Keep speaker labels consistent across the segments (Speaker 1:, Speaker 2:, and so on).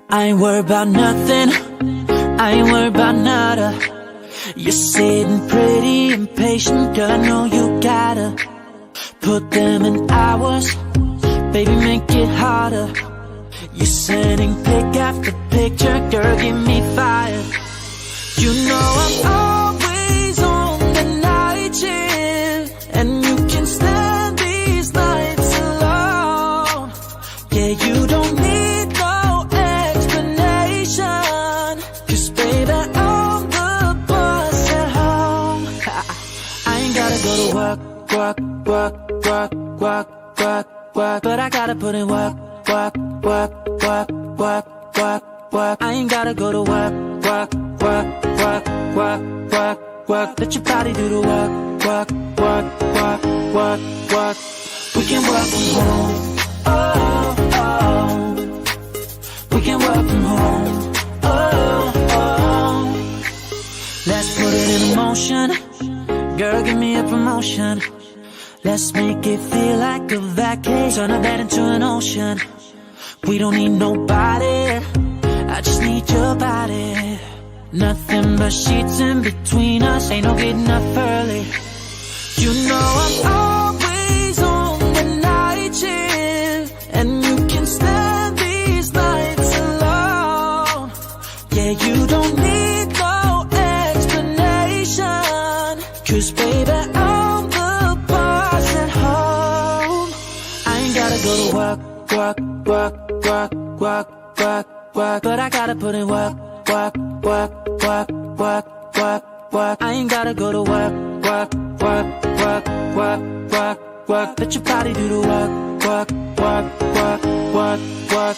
Speaker 1: I ain't worried about nothing, I ain't worried about nada. You're sitting pretty impatient, girl, I know you gotta put them in hours, baby, make it harder. You're sending pic after picture, girl, give me fire. You know I'm always on the night shift, and you can stand these nights alone. Yeah, you don't need no explanation, 'cause baby, I'm the boss at home. I ain't gotta go to work, work, work, work, work, work, work, but I gotta put in work, work, work, work, work, work, work. I ain't gotta go to work, work, work, work, work, work, work. Let your body do the work, work, work, work, work, work. We can work from home, oh, oh. We can work from home, oh, oh. Let's put it in motion, girl, give me a promotion. Let's make it feel like a vacation, turn a bed into an ocean. We don't need nobody, I just need your body. Nothing but sheets in between us, ain't no getting up early. You know I'm always on the night shift, and you can stand these nights alone. Yeah, you don't need no explanation, 'cause baby, I'm the boss at home. I ain't gotta go to work, work, work, work, work, work, work, but I gotta put in work, work, work, work, work, work, work. I ain't gotta go to work, work, work, work, work, work, work. Let your body do the work, work, work, work, work, work.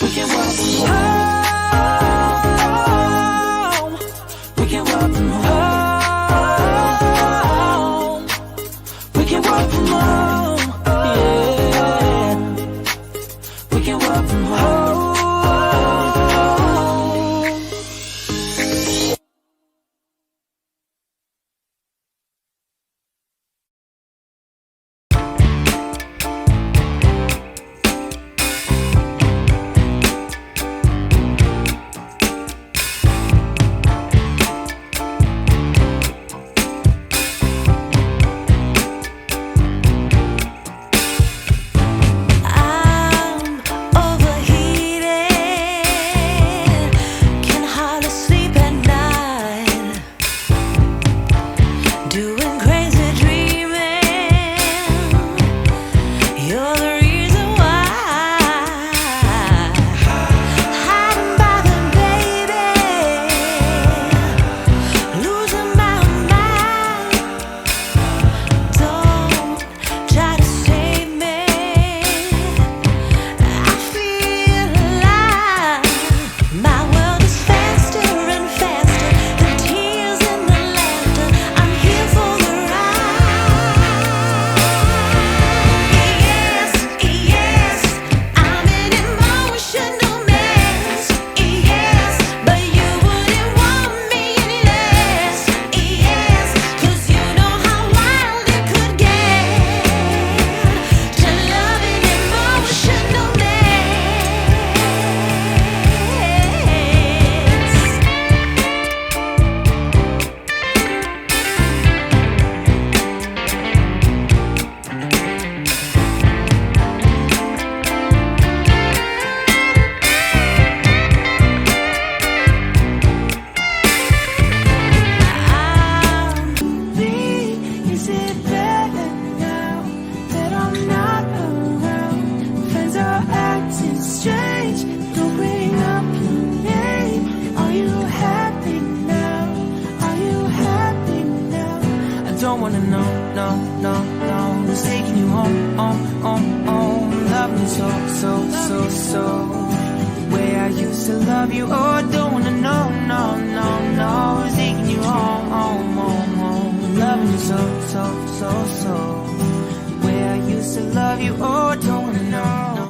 Speaker 1: We can work from home. We can work from home. We can work from home. Yeah. We can work from home. Don't wanna know, no, no, no, who's taking you home, love me so, so, so, so, where I used to love you. Oh, don't wanna know, no, no, no, who's taking you home, love me so, so, so, so, where I used to love you. Oh, don't wanna know.